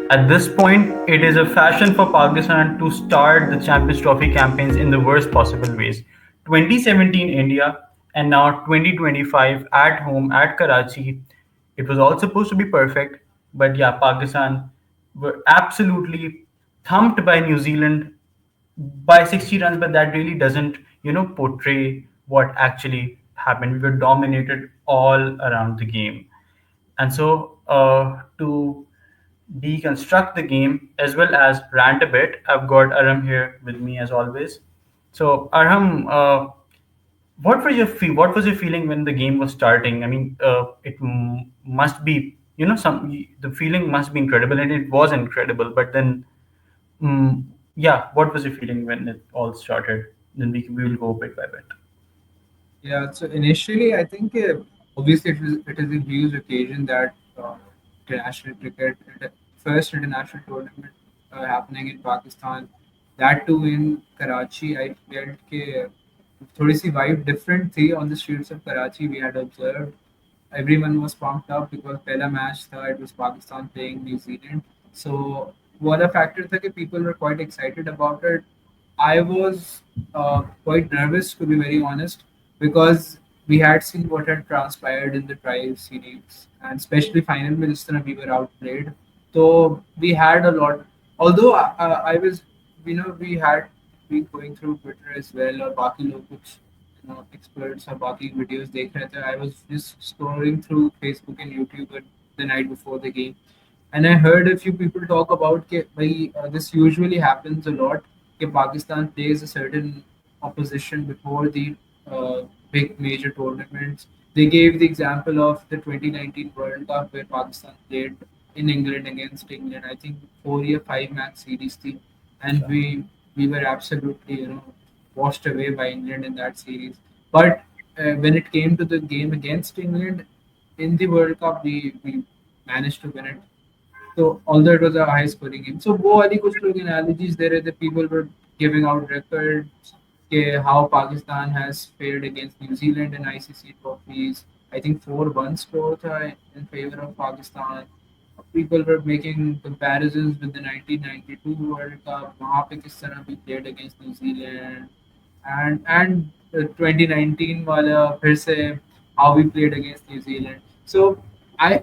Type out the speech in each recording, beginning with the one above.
At this point, it is a fashion for Pakistan to start the Champions Trophy campaigns in the worst possible ways. 2017 India and now 2025 at home at Karachi. It was all supposed to be perfect, but yeah, Pakistan were absolutely thumped by New Zealand by 60 runs, but that really doesn't, portray what actually happened. We were dominated all around the game. And so, to deconstruct the game as well as rant a bit, I've got Aram here with me as always. So, Aram, what was your feeling when the game was starting? I mean, must be, some the feeling must be incredible, and it was incredible. But then, yeah, what was your feeling when it all started? Then we will go bit by bit. Yeah, so initially, I think obviously it is a huge occasion that international cricket, first international tournament happening in Pakistan, that too in Karachi. I felt कि थोड़ी सी vibe different थी on the streets of Karachi. We had observed everyone was pumped up because पहला match था, it was Pakistan playing New Zealand. So one factor था कि people were quite excited about it. I was quite nervous, to be very honest, because we had seen what had transpired in the trial series, and especially final में जिस तरह we were outplayed. So we had a lot. Although I was, we had been going through Twitter as well, or बाकी लोग कुछ experts or बाकी videos देख रहे थे. I was just scrolling through Facebook and YouTube the night before the game, and I heard a few people talk about कि भाई this usually happens a lot कि Pakistan plays a certain opposition before the big major tournaments. They gave the example of the 2019 World Cup where Pakistan played in England against England. I think 4 year 5 match series team, and we were absolutely washed away by England in that series. But when it came to the game against England in the World Cup, we managed to win it. So although it was a high scoring game, so वो वाली कुछ लोग analogies there the people were giving out records के how Pakistan has fared against New Zealand in ICC trophies. I think 4-1 score था in favor of Pakistan. People were making comparisons with the 1992 World Cup. वहाँ पे किस तरह we played against New Zealand and 2019 वाला फिर से how we played against New Zealand. So I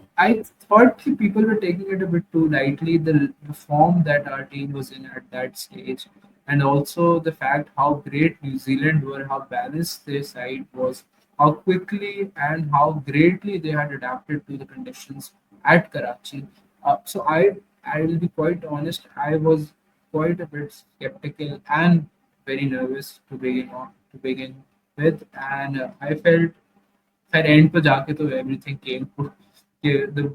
thought कि people were taking it a bit too lightly. The form that our team was in at that stage, and also the fact how great New Zealand were, how balanced their side was, how quickly and how greatly they had adapted to the conditions at Karachi. So I will be quite honest. I was quite a bit skeptical and very nervous to begin with, and I felt at end पे जाके तो everything came true. The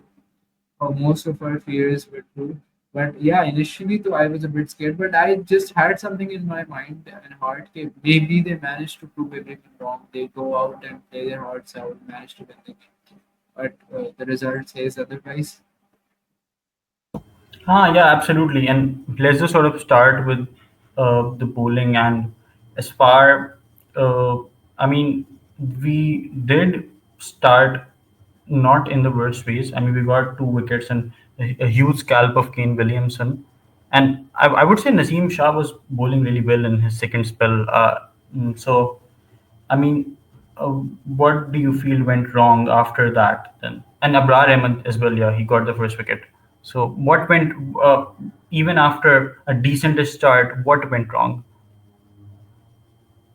most of our fears were true. But yeah, initially though I was a bit scared, but I just had something in my mind and heart that maybe they managed to prove everything wrong. They go out and play their hearts out, manage to win the game. But the result says otherwise. Yeah, absolutely. And let's just sort of start with the bowling. And as far, uh, I mean, we did start not in the worst ways. I mean, we got 2 wickets and a huge scalp of Kane Williamson. And I would say Naseem Shah was bowling really well in his second spell. So, I mean, what do you feel went wrong after that then? And Abrar Ahmed as well, yeah, he got the first wicket. So what went, even after a decent start, what went wrong?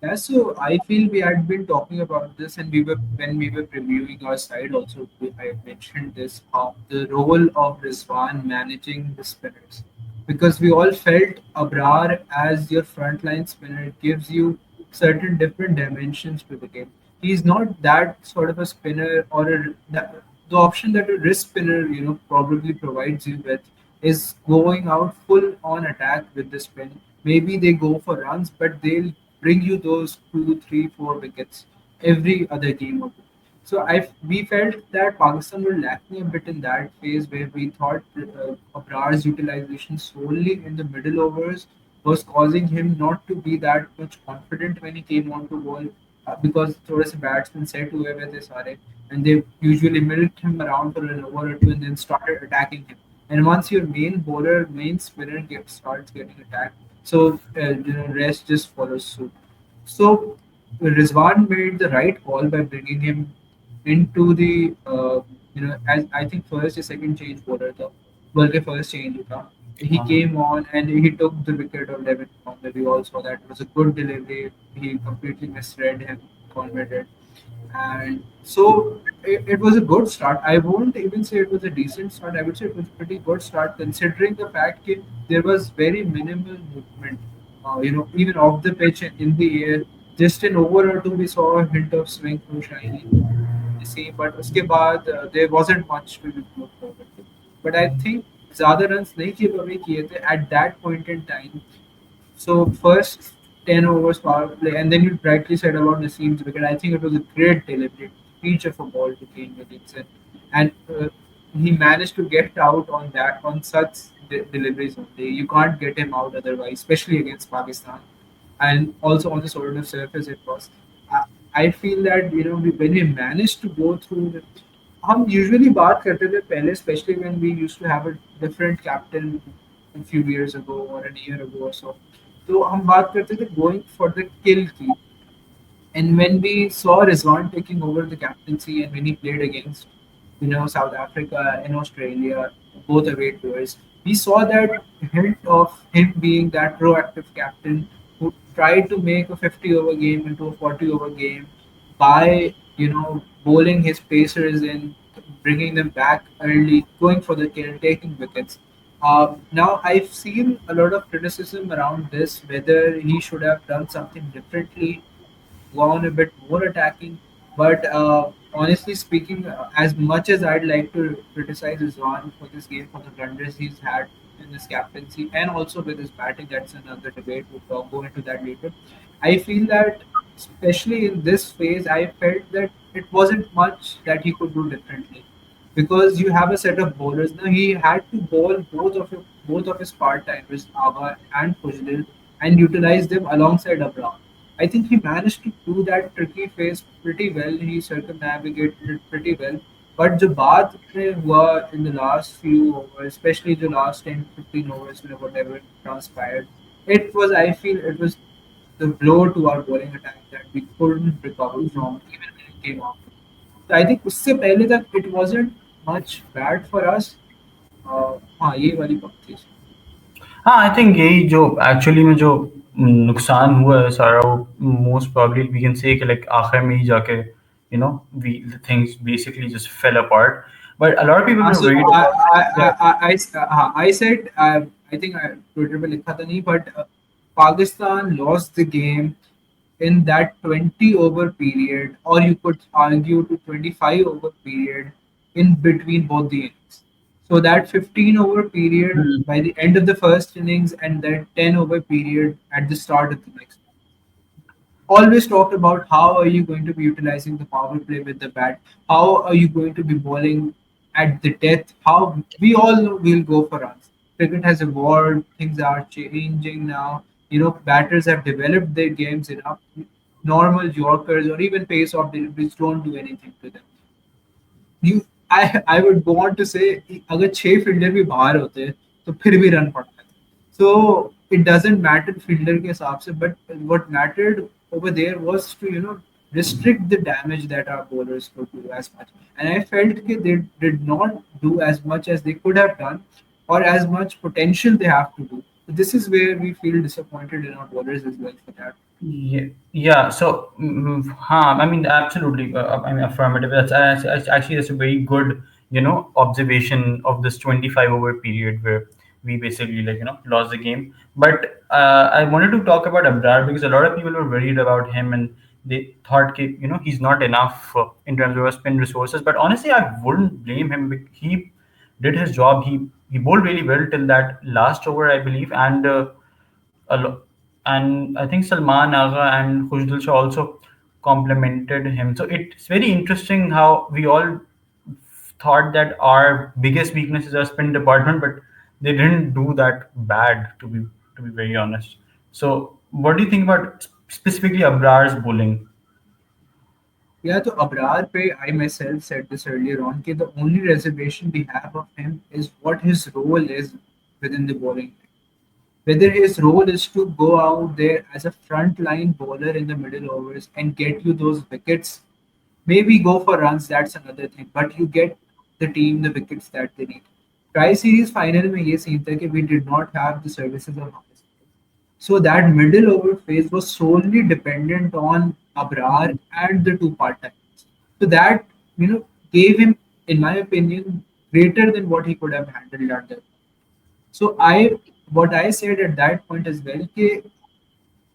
Yeah, so I feel we had been talking about this, and we were when we were previewing our side. Also, I mentioned this how the role of Rizwan managing the spinners, because we all felt Abrar as your frontline spinner gives you certain different dimensions to the game. He's not that sort of a spinner the option that a wrist spinner probably provides you with is going out full on attack with the spin. Maybe they go for runs, but they'll bring you those 2, 3, 4 wickets every other game of it. So we felt that Pakistan were lacking a bit in that phase where we thought Abrar's utilization solely in the middle overs was causing him not to be that much confident when he came on to bowl because थोड़े से batsmen set हुए हुए थे सारे and they usually milked him around for an over or two and then started attacking him and once your main bowler, main spinner starts getting attacked, so rest just follows suit. So Rizwan made the right call by bringing him into the as I think first or second change bowler the बल्कि first change था. He हाँ. came on and he took the wicket of Devin Conway. We all saw that it was a good delivery. He completely misread him. Conway did, and so it was a good start. I won't even say it was a decent start. I would say it was a pretty good start considering the fact that there was very minimal movement. Even off the pitch and in the air, just an over or two, we saw a hint of swing from Shiny. See, but उसके बाद there wasn't much to look forward to. But I think ज़्यादा runs नहीं किए थे at that point in time. So first 10 overs power play, and then you rightly said about Naseem's wicket. I think it was a great delivery, reach of a ball to Kane Williamson, and he managed to get out on that on such deliveries only. You can't get him out otherwise, especially against Pakistan, and also on the sort of surface it was. I, I feel that when we managed to go through the, हम usually बात करते थे पहले especially when we used to have a different captain a few years ago or a year ago or so तो हम बात करते थे going for the kill की. And when we saw Rizwan taking over the captaincy and when he played against, South Africa and Australia, both away tours, we saw that hint of him being that proactive captain who tried to make a 50 over game into a 40 over game by, bowling his pacers in, bringing them back early, going for the kill, taking wickets. Now, I've seen a lot of criticism around this, whether he should have done something differently, gone a bit more attacking. But honestly speaking, as much as I'd like to criticize Rizwan for this game, for the blunders he's had in his captaincy, and also with his batting, that's another debate. We'll go into that later. I feel that, especially in this phase, I felt that it wasn't much that he could do differently because you have a set of bowlers. Now he had to bowl both of his part timers, Ava and Pujlil, and utilize them alongside Abram. I think he managed to do that tricky phase pretty well. He circumnavigated it pretty well. But the baat में हुआ in the last few overs, especially the last 10-15 overs, whatever transpired, I feel it was the blow to our bowling attack that we couldn't recover from even when it came off. So I think उससे पहले तक it wasn't much bad for us. हाँ ये वाली बात थी. हाँ, I think यही जो एक्चुअली में जो नुकसान हुआ है सारा वो most probably we can say कि like आखिर में ही जाके we the things basically just fell apart. But a lot of people were So worried about that. I said I think I Twitter पे लिखा था नहीं but Pakistan lost the game in that 20 over period or you could argue to 25 over period in between both the innings. So that 15 over period Hmm. by the end of the first innings and that 10 over period at the start of the next always talked about how are you going to be utilizing the power play with the bat, how are you going to be bowling at the death, how we all know we'll go for runs. Cricket has evolved, things are changing now. Batters have developed their games enough. Normal Yorkers or even pace off deliveries don't do anything to them. I would want to say अगर छह fielder भी बाहर होते तो फिर भी run पड़ता है. So it doesn't matter fielder के हिसाब से, but what mattered over there was to restrict the damage that our bowlers could do as much. And I felt that they did not do as much as they could have done, or as much potential they have to do. So this is where we feel disappointed in our bowlers as well for that. Yeah, yeah. So, huh, I mean, absolutely. I mean, affirmative. Actually that's a very good, observation of this 25 over period where we basically like lost the game. But I wanted to talk about Abrar because a lot of people were worried about him and they thought, कि, he's not enough in terms of our spin resources. But honestly, I wouldn't blame him. He did his job. He bowled really well till that last over, I believe, and. A lo- and I think Salman Agha and Khushdil Shah also complimented him. So it's very interesting how we all thought that our biggest weakness is our spin department, but they didn't do that bad to be very honest. So what do you think about specifically Abrar's bowling? Yeah, so Abrar Pe, I myself said this earlier on, that the only reservation we have of him is what his role is within the bowling. Whether his role is to go out there as a frontline bowler in the middle overs and get you those wickets, maybe go for runs, that's another thing. But you get the team the wickets that they need. Tri series final में ये scene था कि we did not have the services of Hafiz. So that middle over phase was solely dependent on Abrar and the two part-timers. So that gave him, in my opinion, greater than what he could have handled at that. So what I said at that point as well, कि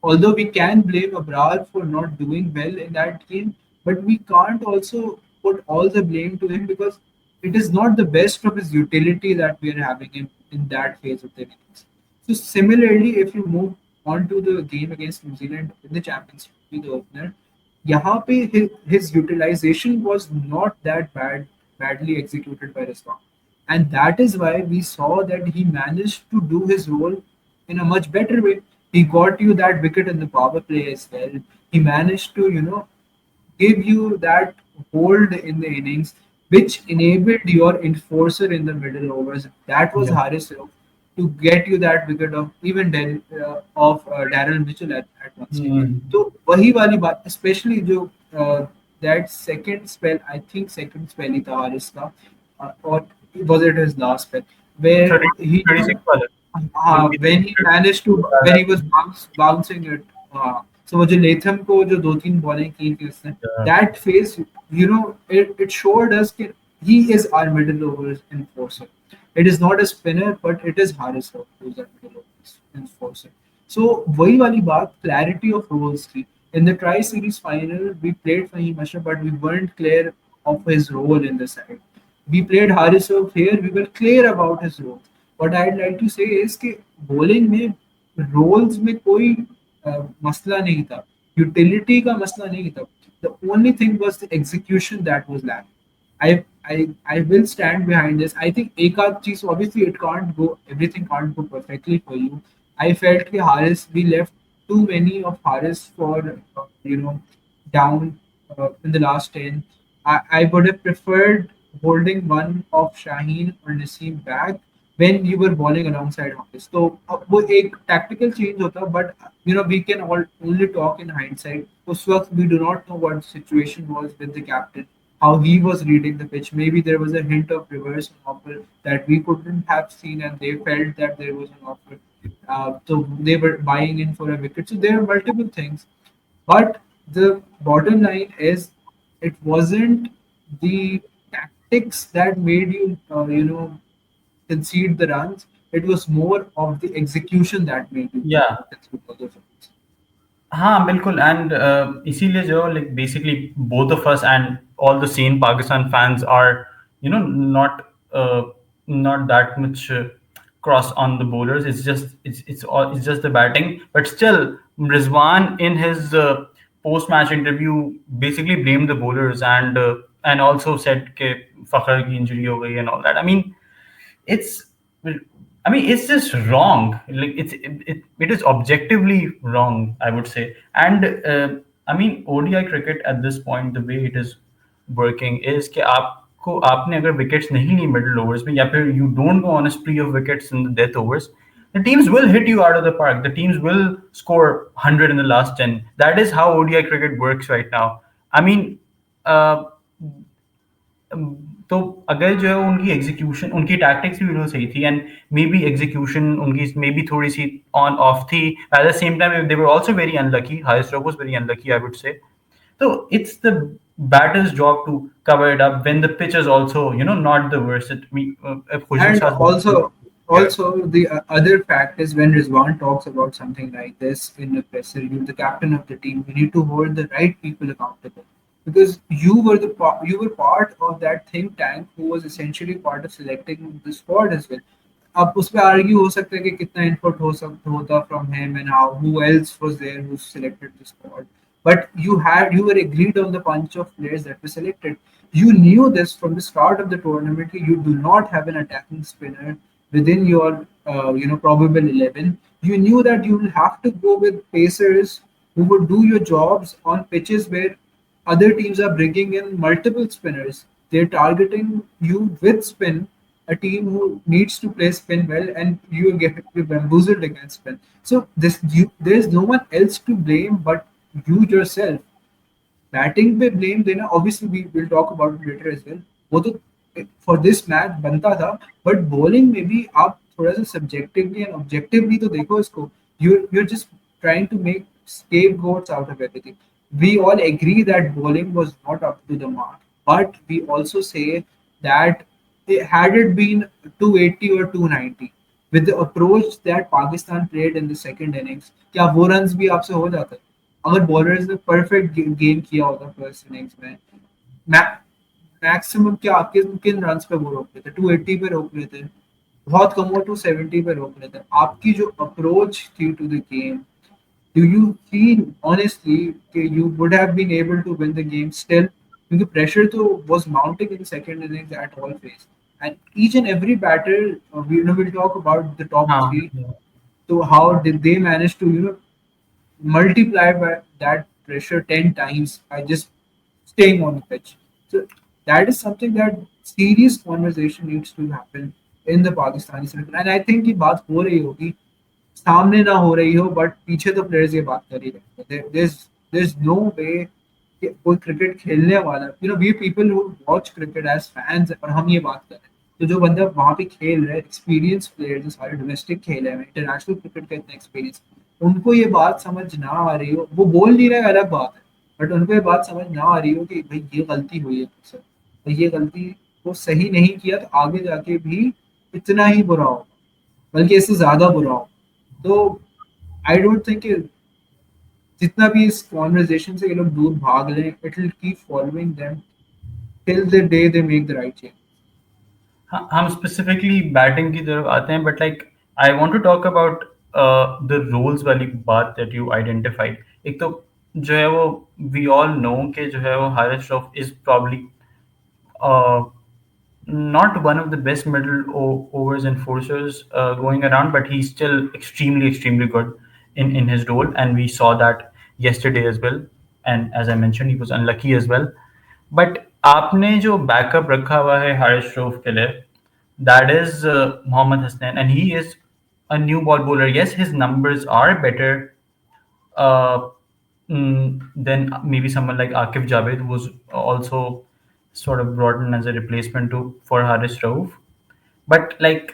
although we can blame Abrar for not doing well in that game, but we can't also put all the blame to him because it is not the best of his utility that we are having in that phase of the innings. So similarly, if you move on to the game against New Zealand in the Champions League, the opener, यहाँ पे his utilization was not that badly executed by Rizwan. And that is why we saw that he managed to do his role in a much better way. He got you that wicket in the power play as well. He managed to, give you that hold in the innings, which enabled your enforcer in the middle overs. That was Yeah. Haris Rauf to get you that wicket of even of Daryl Mitchell at one stage. Hmm. तो वही वाली बात, especially जो that second spell, I think second spell ही था हारिस का, or was it his last spell, where 30, he 36 वाला when he managed to when he was bouncing it, so वो जो लेथम को जो दो तीन बॉलें की थी उसने, Yeah. that phase, it showed us that he is our middle overs enforcer. It is not a spinner, but it is Haris Rauf who is our middle overs enforcer. So वही वाली बात, clarity of roles थी. In the Tri Series final, we played Fahim Ashraf, but we weren't clear of his role in the side. We played Haris Rauf here, we were clear about his role. What I'd like to say is कि bowling में roles में कोई मसला नहीं था, utility का मसला नहीं था. The only thing was the execution that was lacking. I will stand behind this. I think एक आध चीज, obviously it can't go, everything can't go perfectly for you. I felt कि Haris, we left too many of Haris for down in the last 10. I would have preferred holding one of Shaheen or Naseem back when you were bowling alongside Hafiz. तो अब वो एक tactical change होता, but we can all only talk in hindsight. उस वक्त we do not know what the situation was with the captain, how he was reading the pitch. Maybe there was a hint of reverse offer that we couldn't have seen, and they felt that there was an offer. So they were buying in for a wicket. So there are multiple things, but the bottom line is, it wasn't the tactics that made you, concede the runs. It was more of the execution that made you Yeah. concede all those runs. हाँ बिल्कुल and इसीलिए जो like basically both of us and all the सेन Pakistan fans are not not that much cross on the bowlers. It's just the batting, but still Rizwan in his post match interview basically blamed the bowlers and also said कि फखर की injury हो गई and all that. I mean, it's it's just wrong. Like it is objectively wrong, I would say. And ODI cricket at this point, the way it is working is कि आपको आपने अगर wickets नहीं ली middle overs में, या फिर you don't go on a spree of wickets in the death overs, the teams will hit you out of the park. The teams will score 100 in the last 10. That is how ODI cricket works right now. I mean, uh, तो अगर जो है उनकी execution, उनकी tactics भी बिल्कुल सही थी, एंड मे बी एग्जीक्यूशन उनकी मे बी थोड़ी सी ऑन ऑफ थी. At the same time they were also very unlucky. Haris Rauf was very unlucky, I would say. So it's the batter's job to cover it up when the pitch is also, not the worst. Khushbu And Shah's yeah. also the other fact is, when Rizwan talks about something like this in the presser, you're the captain of the team. You need to hold the right people accountable, because you were part of that think tank who was essentially part of selecting the squad as well. अब उस पे argue हो सकता है कि कितना input होता from him, and how who else was there who selected the squad. But you were agreed on the bunch of players that were selected. You knew this from the start of the tournament. You do not have an attacking spinner within your probable 11. You knew that you will have to go with pacers who would do your jobs on pitches where other teams are bringing in multiple spinners. They're targeting you with spin, a team who needs to play spin well, and you get bamboozled against spin. So there's no one else to blame but you yourself. Batting पे blame देना obviously we will talk about it later as well, वो तो for this match बनता था, but bowling में भी आप थोड़ा सा सब्जेक्टिवली एंड ऑब्जेक्टिवली तो देखो इसको. You are just trying to make scapegoats out of everything. We all agree that bowling was not up to the mark, but we also say that had it been 280 or 290 with the approach that Pakistan played in the second innings, क्या वो runs भी आपसे हो जाते? अगर bowlers ने perfect game किया होता फर्स्ट इनिंग्स में, मैक्सिमम क्या किन किन रन पे वो रोक लेते? 280 पे रोक लेते, बहुत कम हो 270 पे रोक लेते. आपकी जो अप्रोच थी to the game, do you feel honestly that you would have been able to win the game still? Because pressure to was mounting in the second innings at all phase, and each and every batter, we'll talk about the top हाँ, three. yeah. So how did they manage to multiply by that pressure 10 times by just staying on the pitch? So that is something that serious conversation needs to happen in the Pakistani circle. And I think ये बात हो रही होगी, सामने ना हो रही हो, बट पीछे तो प्लेयर्स ये बात कर ही रहे हैं. There's no way कि कोई क्रिकेट खेलने वाला, we people who watch cricket as fans, और हम ये बात कर रहे हैं. तो जो बंदा वहां पे खेल रहे हैं, एक्सपीरियंस प्लेयर्स जो सारे डोमेस्टिक खेले हैं, इंटरनेशनल क्रिकेट का इतना एक्सपीरियंस, उनको ये बात समझ ना आ रही हो, वो बोल नहीं रहे अलग बात है, बट उनको ये बात समझ ना आ रही हो कि भाई ये गलती हुई है मुझसे, तो ये गलती को सही नहीं किया तो आगे जाके भी इतना ही बुरा होगा, बल्कि इससे ज्यादा बुरा होगा. तो आई डोंट थिंक जितना भी इस कॉन्वर्जेशन से ये लोग दूर भाग लें, it will keep following them till the day they make the right change. हम स्पेसिफिकली बैटिंग की तरफ आते हैं, but like I want to talk about the roles वाली बात दैट यू आइडेंटिफाइड. एक तो जो है वो वी ऑल नो कि जो है वो Haris Rauf is probably not one of the best middle overs enforcers going around, but he's still extremely good in his role, and we saw that yesterday as well. And as I mentioned, he was unlucky as well. But आपने जो backup रखा हुआ है हारिस श्रॉफ के लिए, that is Mohammad Hasnain, and he is a new ball bowler. Yes, his numbers are better uh, then maybe someone like Akif Javed, who was also sort of brought in as a replacement to for Haris Rauf. But like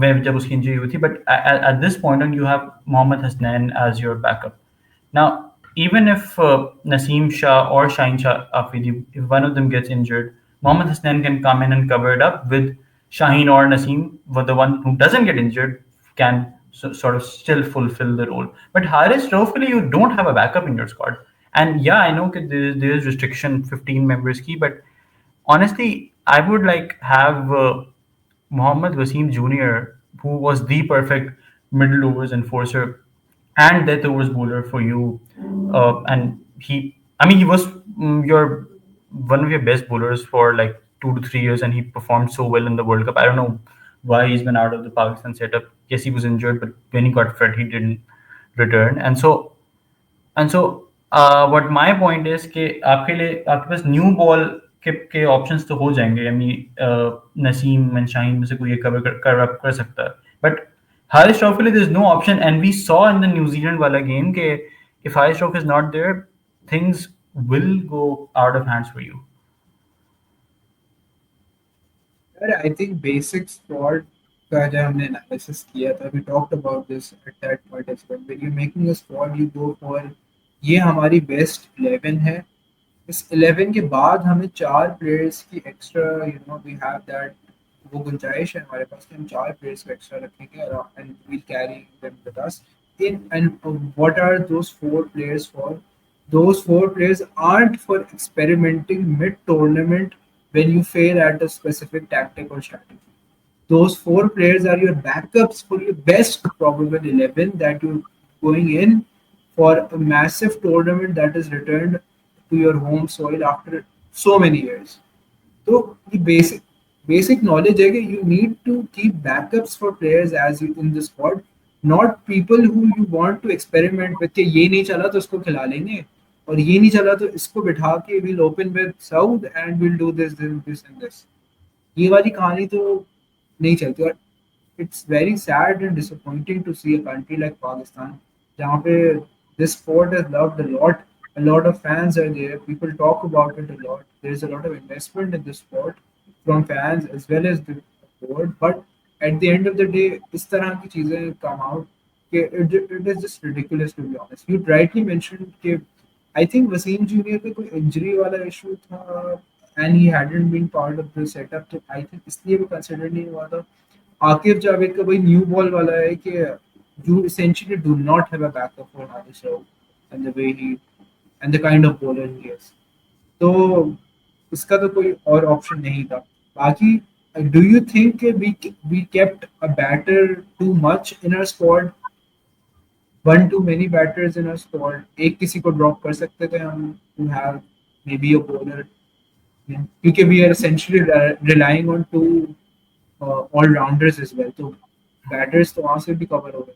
when जब उसकी injury हुई थी, but at this point on you have Mohammad Hasnain as your backup. Now, even if Naseem Shah or Shaheen Shah Afridi, if one of them gets injured, Mohammad Hasnain can come in and cover it up with Shaheen or Naseem, but the one who doesn't get injured can sort of still fulfill the role. But Haris Rauf, you don't have a backup in your squad. And yeah, I know that there is restriction 15 members key, but honestly, I would like have Mohammad Wasim Jr., who was the perfect middle overs enforcer and death overs bowler for you. And I mean, he was your one of your best bowlers for like 2 to 3 years, and he performed so well in the World Cup. I don't know why he's been out of the Pakistan setup. Yes, he was injured, but when he got fit, he didn't return. And so what my point is कि आपके पास new ball के options तो हो जाएंगे. यानी Naseem and Shaheen में से कोई एक कर सकता है, बट हारिस श्रॉफ के लिए there is no option. And we saw in the New Zealand वाला गेम कि if Haris Rauf is not there, things will go out of hands for you. I think basic squad का जब हमने analysis किया था, we talked about this at that point as well. When you're making a squad, you go for ये हमारी best 11 है. इस 11 के बाद हमें 4 players की extra, we have that, वो गुंजाइश है हमारे पास कि हम 4 players को extra रखेंगे and we'll carry them with us. And what are those 4 players for? Those 4 players aren't for experimenting mid-tournament when you fail at a specific tactic or strategy. Those 4 players are your backups for your best probable 11 that you're going in for a massive tournament that is returned to your home soil after so many years. तो ये basic knowledge है कि you need to keep backups for players as you in the squad, not people who you want to experiment with कि ये नहीं चला तो उसको खिला लेंगे और ये नहीं चला तो इसको बिठा के will open with south and will do this and this, ये वाली कहानी तो नहीं चलती। और it's very sad and disappointing to see a country like Pakistan, जहाँ पे this sport is loved a lot of fans are there, people talk about it a lot, there's a lot of investment in the sport from fans as well as the board, but at the end of the day इस तरह की चीजें come out कि it is just ridiculous to be honest. You rightly mentioned कि I think Wasim Junior पे कोई injury वाला issue था and he hadn't been part of the setup, तो I think इसलिए वो consider नहीं हुआ था। आकिब जावेद का भाई न्यू बॉल वाला है कि you essentially do not have a backup for Harish Rauf and the way he and the kind of bowler he is. तो इसका तो कोई और ऑप्शन नहीं था। बाकी do you think we kept a batter too much in our squad, one too many batters in our squad, एक किसी को ड्रॉप कर सकते थे हम to have maybe a bowler, क्योंकि we are essentially relying on two all-rounders as well, तो batters तो वहाँ से भी कवर हो गए।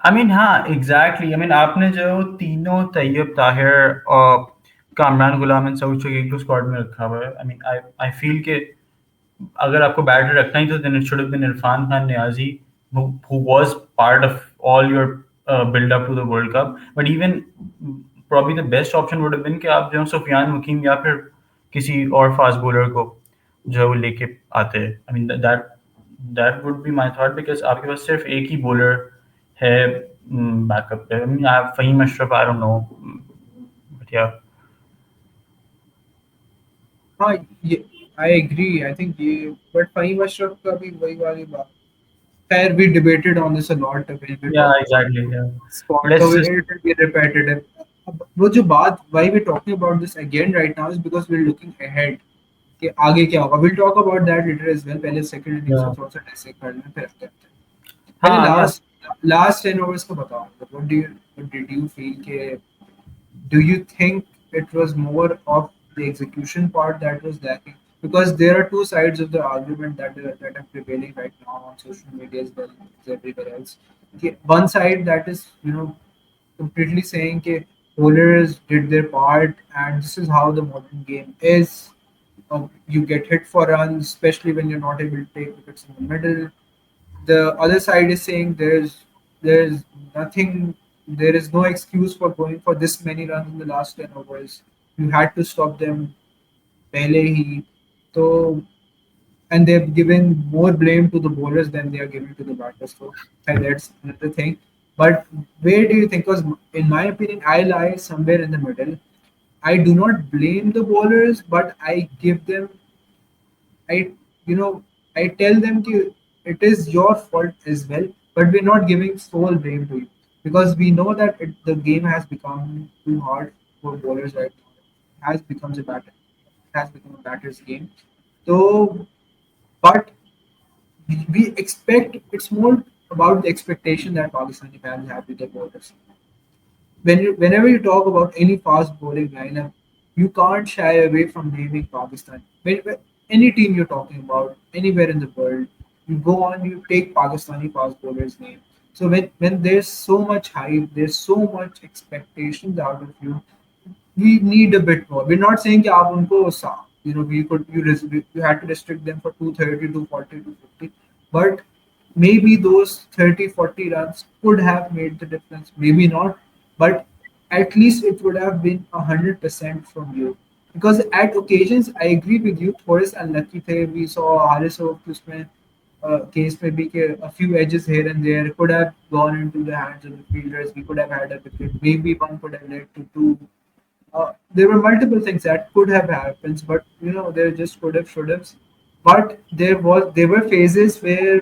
आई मीन हाँ एग्जैक्टली, आई मीन आपने जो तीनों तैयब ताहिर और कामरान गुलाम एंड सऊद शकील को स्क्वाड में रखा हुआ है, I mean I I feel के अगर आपको बैटर रखना ही तो then it should have been Irfan Khan Niazi who was part of all your build up to the World Cup. But even probably the best option would have been कि आप जो है सुफियान वकीम या फिर किसी और फास्ट बॉलर को जो है वो लेके आते हैं। I mean that that would be my thought because आपके पास सिर्फ एक ही बॉलर है बैकअप पे। I mean Faheem Ashraf, I don't know, but yeah हाँ, ये आई एग्री, आई थिंक ये बट फहीम अशरफ का भी वही वाली बात, खैर we debated on this a lot when we या talked about एग्जैक्टली या sport, so let's just it will be repetitive. अब वो जो बात why we talking about this again right now is because we're looking ahead कि आगे क्या होगा, we'll talk about that later as well, पहले सेकंड इनिंग्स या को थोड़ा सा डिससेक्ट कर लें फिर आगे आते हैं। पहले हाँ या लास्ट 10 overs का बताओ, what did you feel के do you think it was more of the execution part that was lacking? Because there are two sides of the argument that are prevailing right now on social media as well as everywhere else. Okay, one side that is completely saying that bowlers did their part and this is how the modern game is. You get hit for runs, especially when you're not able to take wickets in the middle. The other side is saying there's nothing, there is no excuse for going for this many runs in the last 10 overs. You had to stop them pehle hi. So and they've given more blame to the bowlers than they are giving to the batters. So and that's another thing. But where do you think? Because in my opinion, I lie somewhere in the middle. I do not blame the bowlers, but I give them I, I tell them ki it is your fault as well, but we're not giving sole blame to you because we know that the game has become too hard for bowlers right now. It has become a batter's game. So, but we expect it's more about the expectation that Pakistani fans have with their bowlers. Whenever you talk about any fast bowling lineup, you can't shy away from naming Pakistan. Any team you're talking about, anywhere in the world, you go on, you take Pakistani fast bowlers' name. So when there's so much hype, there's so much expectations out of you, we need a bit more. We're not saying कि आप उनको we could you had to restrict them for 230, 240, 250, but maybe those 30, 40 runs could have made the difference. Maybe not, but at least it would have been 100% from you. Because at occasions, I agree with you. थोड़े से unlucky थे. We saw Haris Rauf उसमें case में भी कि a few edges here and there could have gone into the hands of the fielders. We could have had a wicket. Maybe one could have led to two. There were multiple things that could have happened, but there just could have, should have. But there were phases where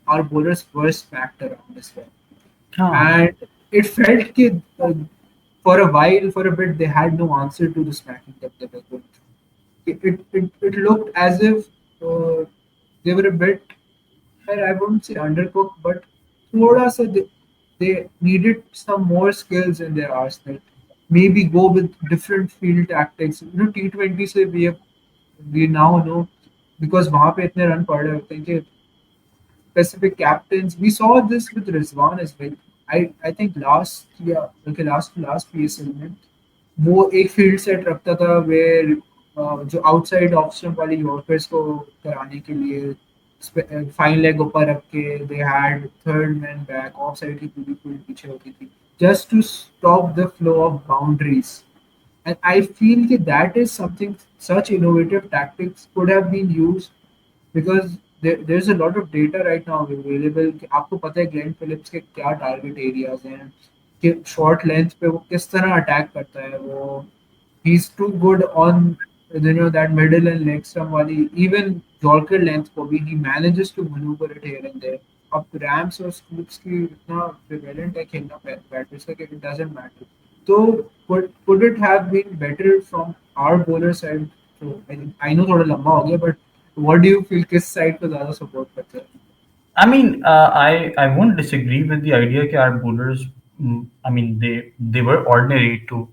our bowlers were smacked around as well, हाँ and it felt that for a while, for a bit, they had no answer to the smacking that they were going through. It looked as if they were a bit, well, I wouldn't say undercooked, but थोड़ा सा they needed some more skills in their arsenal. Maybe go with different field tactics. T20 से we now know because वहाँ पे इतने run पड़ रहे होते हैं कि specific captains. We saw this with Rizwan as well. I think last year, okay, last PSL में वो एक फील्ड सेट रखता था वेयर जो आउटसाइड ऑफ स्टंप वाली यॉर्कर्स को कराने के लिए फाइन लेग ऊपर रख के they had third man back off side की पूरी पूरी पीछे होती थी just to stop the flow of boundaries and I feel कि that is something such innovative tactics could have been used because there's a lot of data right now available कि आपको पता है ग्लेन फिलिप्स के क्या target areas हैं कि short length पे वो किस तरह अटैक करता है वो he's too good on that middle and leg stump वाली even Yorker length को भी he manages to maneuver it here and there अब रैम्स और स्कूप्स की इतना प्रिवेलेंट है खेलना बैटर्स का कि it doesn't matter तो could it have been better from our bowler side तो I know थोड़ा लंबा हो गया but what do you feel किस साइड को ज़्यादा सपोर्ट करते हैं I mean, I won't disagree with the idea that our bowlers, I mean, they were ordinary to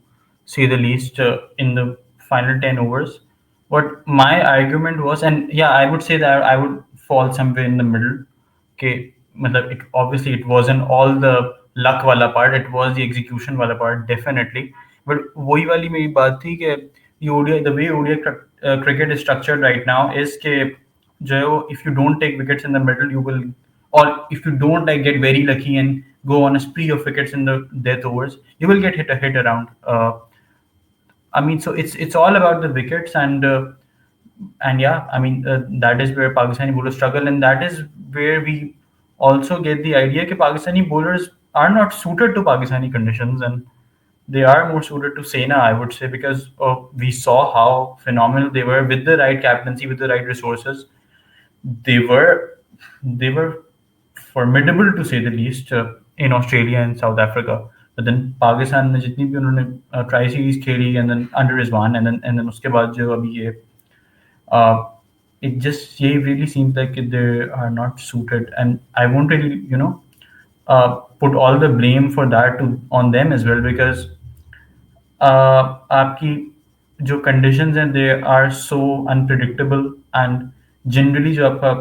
say the least in the final 10 overs. But my argument was, and yeah, I would say that I would fall somewhere in the middle. Okay, matlab it obviously it wasn't all the luck wala part. It was the execution wala part definitely. But वही वाली मेरी बात थी कि the way ODI cricket is structured right now is कि जो है वो if you don't take wickets in the middle you will or if you don't like get very lucky and go on a spree of wickets in the death overs you will get hit around. I mean, so it's all about the wickets and yeah, I mean that is where Pakistani bowlers struggle, and that is where we also get the idea that Pakistani bowlers are not suited to Pakistani conditions, and they are more suited to Sena, I would say, because we saw how phenomenal they were with the right captaincy, with the right resources. They were they were formidable to say the least in Australia and South Africa. But then Pakistan ने जितनी भी उन्होंने tri series खेली and then under Rizwan and then उसके बाद जो अभी ये uh, it just ये really seems like they are not suited and I won't really put all the blame for that on them as well because आपकी जो conditions हैं they are so unpredictable and generally जो आपका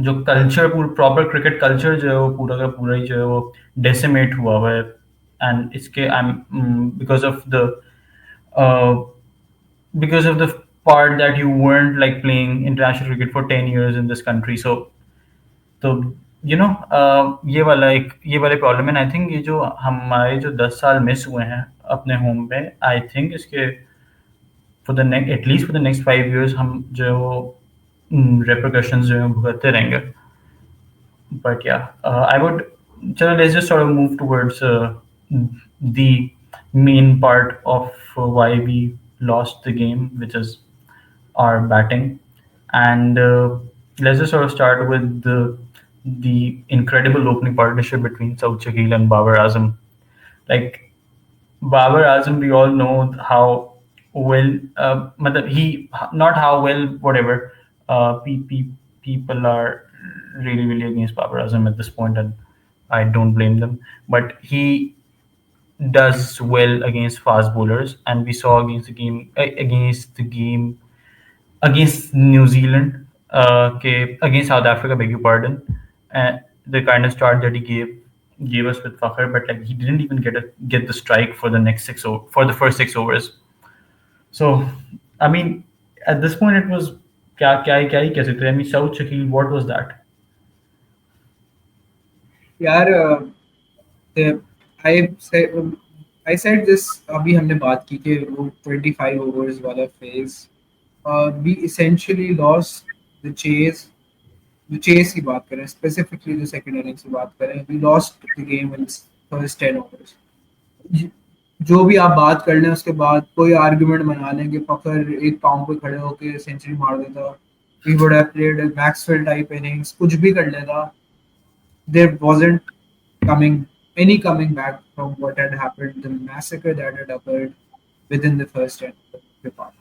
जो culture proper cricket culture जो है वो पूरा का पूरा ही जो है वो डेसिमेट हुआ हुआ है एंड इसके I am uh, because of the part that you weren't like playing international cricket for 10 years in this country तो ये वाले प्रॉब्लम है आई थिंक ये जो हमारे जो 10 साल मिस हुए हैं अपने होम पे आई थिंक इसके for the next at least for the next 5 years हम जो है वो repercussions जो है वो भुगतते रहेंगे but yeah, I would. So let's just sort of move towards the main part of why we lost the game, which is our batting, and let's just sort of start with the incredible opening partnership between Saud Shakil and Babar Azam. Like Babar Azam, we all know how well, he not how well, whatever. People are really, really against Babar Azam at this point, and I don't blame them. But he does well against fast bowlers, and we saw against New Zealand, against South Africa, beg your pardon, the kind of start that he gave us with Fakhr, but like he didn't even get the strike for the for the first 6 overs. So, I mean, at this point, it was क्या ही कह सकते हैं? I mean, Saud Shakil, what was that? यार आई I said this अभी हमने बात की कि वो 25 ओवर्स वाला phase we essentially lost the chase जो चेस की बात करें स्पेसिफिकली जो सेकंड इनिंग्स की बात करें we lost the game in first 10 overs जो भी आप बात कर लें उसके बाद कोई आर्गुमेंट बना लें कि फखर एक पाँव पे खड़े होकर सेंचुरी मार देता we would have played Maxwell type innings कुछ भी कर लेता there wasn't coming back from what had happened, the massacre that had occurred within the first 10 of the part.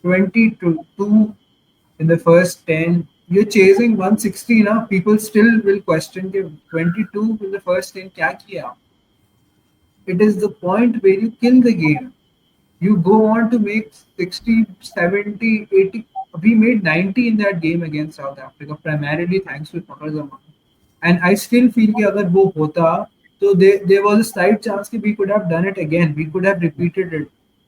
20 to 2 in the first 10. You're chasing 160 now. People still will question कि 22 in the first 10 क्या किया? It is the point where you kill the game. You go on to make 60, 70, 80. We made 90 in that game against South Africa, primarily thanks to Fakhar Zaman. And I still feel कि अगर वो होता तो there was a slight chance कि we could have done it again. We could have repeated it.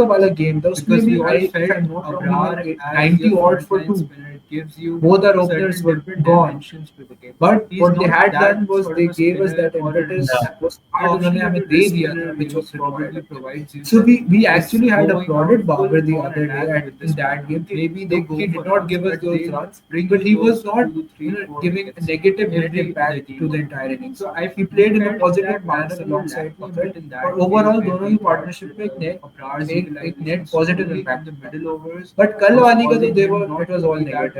का वाला game था उसमें because भी we all I if felt I'm not wrong, he Abrar got as 90 your odd for frontline 2. spinner. It gives you Both our certain openers were different gone. dimensions to the game. But He's what they not had that done was sort they of a gave us spinner that or a impetus Yeah. was part उन्होंने हमें दे option दिया spinner था which was required probably of them. provides you So we is actually had going applauded out Babar full the on other day attack at, with in this that man. game. Okay, Maybe they he go did for not runs, give us but those they'll runs, bring but you he those was not 2, 3, 4 giving a wickets negative net every impact other to game. the entire innings. So I He played in a felt positive that manner Pakistan alongside lacked me a Fazal. bit in that और game overall where दोनों we की got partnership में Abrar's एक utilization net positive slowly impact in the था. middle overs But कल was वाली का तो causing they him were not it was to all be that negative.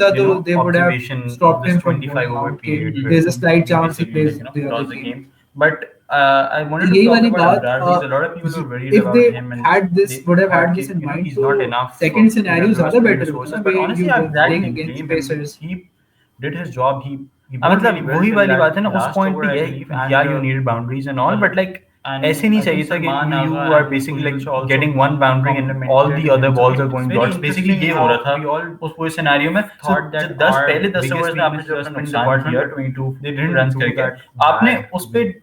होता तो they would have observation of stopped this him from 25 going over out. period. कि where there's a slight he chance he basically, plays like, the other lost the game. But I wanted यही to talk वाली about बात, Abrar because a lot of people were worried if about they him and had this, they would have had thought this कि, in mind, he's तो not enough. second for scenario AWS ज़्यादा playing better resources. होता, But where honestly, you I were that playing didn't against blame him. Pacers. He did his job. He bowled really well वही till वाली that बात है ना, उस last point over, पे I ये believe, yeah, and you need boundaries and all, but like and ऐसे नहीं I चाहिए think था कि Salman you Agha are and basically like Kuldeep Shaw also getting one boundary and all the complimented other him. balls So are going it's very dots. Basically interesting ये हो how रहा था we all उस पूरे scenario में. So thought that दस our पहले 10 biggest overs में आपने weakness जो was अपना spin नुकसान department, किया but 22 they didn't run do करके, that आपने bad. उस पे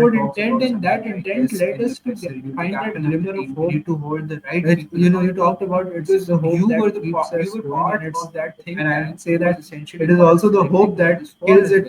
showed talks intent, about and that something like intent this led in us the to vessel. You, the find that captain of the glimmer team, of you hope. need to hold the right It, people. you talked about it's the hope you that were the keeps us you were going, part and it's of that thing, and I and would say it was that essentially it is part also of the the hope technique that this kills was it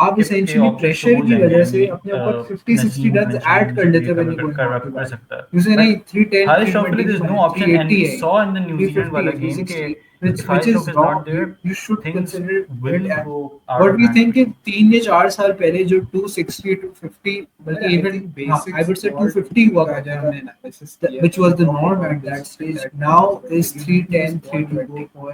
आप if essentially opted pressure तो की वो वजह जाएंगे, से अपने ऊपर 50-60 Naseem runs mentioned add कर मुझे लेते ये when कभी you go कर into कर bat. सकता है. You say But नहीं 310, Harsh Shafali, there's no option, and we 320 saw in the New Zealand 350, wala game 360, कि which if Harsh is Shroff is wrong. not there, You should things consider will it. go out What of we hand think for in 3 या 4 साल पहले जो 260 250 बल्कि I even think basics I would say what 250 हुआ का करता जब था, हमने analysis किया which was the talk norm about at that this, stage. that Now you is need to 310 go 320. for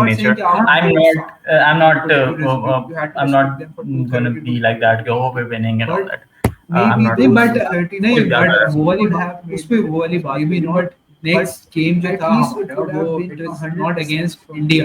competitive not nature. saying कि आप I'm both not. I'm not. you had to respect- you had to I'm respect not them for 230 gonna be like that. Oh, we're winning and all But that. I'm maybe not. they gonna but 30 नहीं with that. But वो वाली could बात have उस पे वो वाली बात maybe भी not बट नेक्स्ट गेम जो at था least it हमारा could have वो been it is 100% not against from India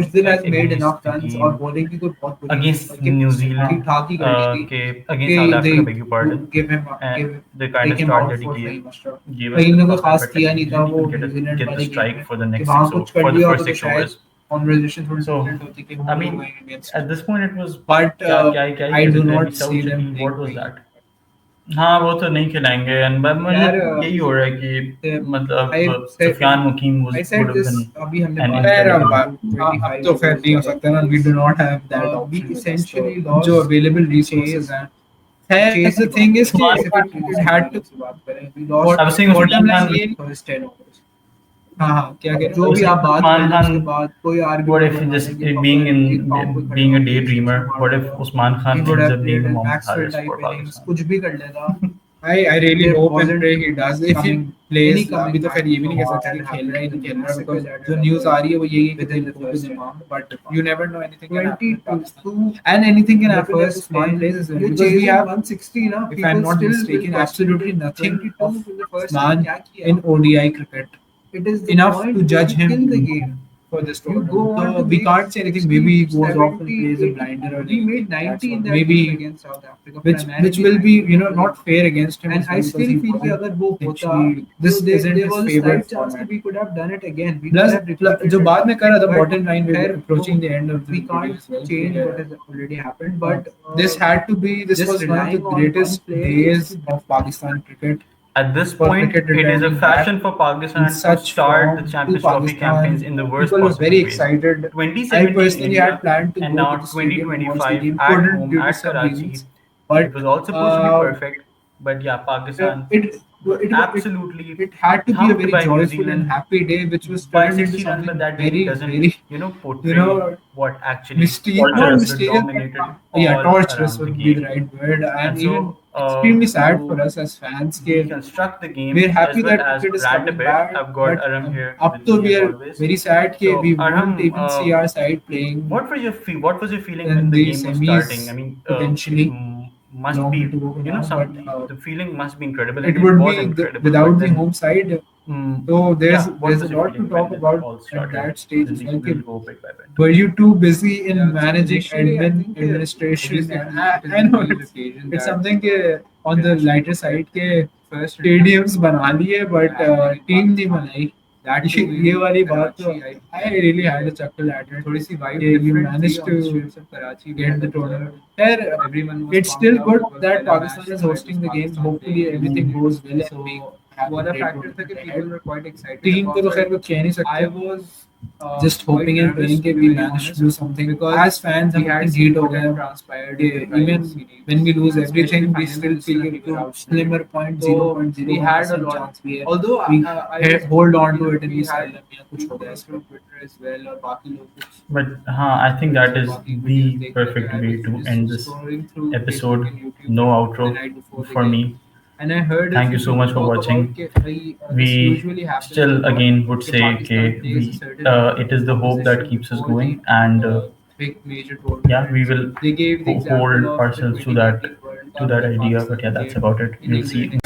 मुश्दिल has made against enough the runs game और bowling भी कोई बहुत बुरी against नहीं New ठीक Zealand, ठाक ही कर दी थी against South Africa, they beg your pardon, give him and the kind take of him start out that he for gave Fahim Ashraf gave us Faheem the ने कोई prospect, खास but किया he नहीं था didn't वो even get New Zealand get the वाली game strike में for the कि next वहाँ six कुछ कर for the लिया first होता तो 6 शायद overs. conversation थोड़ी So different होती कि I who mean, going against at this point it was but क्या क्या क्या I ही do कहते थे not अभी see South them Chile, playing what was very that? हाँ वो तो नहीं खिलाएंगे एंड यार, मतलब यही हो रहा है कि मतलब I said- Sufiyan Mukim I said this अभी हमने And बात खैर, करी अब- 25 अब तो खैर नहीं हो सकता ना, we do not have that we option. essentially So, lost जो available resources हैं. Chase The thing is कि Usman it had to. we lost I was saying bottom Usman line Khan- in first 10 overs. हाँ क्या कह जो भी आप बात Usman कर रहे हैं Khan- उसके बाद कोई What argument if बना just रहे हैं कि being Babar in एक पाँव पे खड़े being a होके daydreamer? six What if मार Usman देगा? Khan He would ends have up played being in Mohammad Maxwell Haris type for innings, Pakistan? कुछ भी कर लेगा. I really There hope and wasn't pray he does. If he coming- plays, any coming अभी तो खैर ये भी नहीं कह back सकते कि from खेल रहा है नहीं खेल रहा है, because that जो news आ रही है वो यही है कि within they the go to first the 10. mom, but you never know, anything can happen in 22 Pakistan. And anything can happen first if Usman 10, plays as well, you're because we chasing have, 160 ना, if people I'm not still will mistaken, question absolutely it. nothing 22 of in the first Usman 10 क्या किया? in ODI cricket It is the enough point to judge you him kill the game. for this You tournament. go on So to we make can't say anything. 60, Maybe he goes off and 70, plays a 80. blinder or We anything. made 90 in that Maybe game against South Africa. which primarily will be, you know, 90. not fair against him. And as well, I because still he feel कि wasn't अगर वो होता, actually- this there, isn't there his was a favorite slight chance format. that we could have done it again. We Plus, could have repeated जो it. बाद में कर रहा था, But bottom line, we're खैर, approaching the end of the we can't video as well. change Yeah. what has already happened. But This had to be. This just was one of relying the on greatest one player days of Pakistan cricket. At this For point, cricket it is a returning fashion back for Pakistan in to such start form the to Champions Trophy Pakistan. campaigns in the worst People were possible very ways. excited. 2017 I personally India had planned to and go now to the stadium and watch the 2025 game. at Couldn't home due to at some Karachi. reasons. But It was all supposed to be perfect, but yeah, Pakistan absolutely it had to be a thumped very by New joyful Zealand and happy day, which was by turned into 60 runs, something but that very, really doesn't, very, portray what actually mysterious, happened. not It mysterious, dominated but yeah, all torturous around the would be the game. right word, and And so, even extremely sad to for us as fans. Reconstruct the game We're happy as well that as cricket is rant a coming bit. back, I've got but Aram here. up with to me we as are always. very sad that So, we Arham, won't even see our side playing. What was your feeling in when the the game was semis, starting? I mean, potentially must long be way to go you know now, some but, the feeling must be incredible. it and would was be incredible. without but the then, home side. mm, So there's yeah, what there's was a your lot to feeling talk when it about all at started? that stage as well. We'll go bit by bit. Were you too busy in Yeah, so managing initially, I admin, think, administration? obviously it is I know a huge it's, occasion it's that, something on the lighter side के first stadiums बना लिए, but team नहीं बनाई. that too in ये वाली बात तो Karachi, I really had a chuckle at it. थोड़ी सी vibe Yeah, you different managed थी on the to streets of Karachi. get the tournament. There, Everyone was it's pumped still up. good It was that Pehla Pakistan match is where hosting the games. Pakistan Hopefully playing. everything goes well. So, and we have वो a वाला great factor था कि tournament people ahead. were quite excited Team को तो about खैर it. कुछ कह नहीं सकते. I was Just hoping quite and nervous, praying to that be we very managed to honest, do something. because As fans, we हम had इतने seen heat हो what गए had हैं. transpired in Yeah, the prior even series. when we lose Especially everything, we finals, still feel we like were to outstanding. slimmer point, So, 0.0 we had a lot. chance we had. Although We I was hold hoping, on to you know, it in we the had asylum या कुछ हो people गया from Twitter as well or बाकी लोग कुछ But I think that is बाकी videos the देख perfect रहे थे. I way was to just end this scrolling through episode. Facebook and YouTube No the outro night before the for game. me. And I heard Thank a you few so much for talk watching. about कि भाई, this We usually happens still a lot, again would कि say Pakistan कि plays a certain it is the hope that opposition keeps us before going, the, and big major tournament. yeah, we will They gave the example hold of the ourselves to that 2019 World Cup idea. Pakistan But yeah, that's played about it. in We'll see England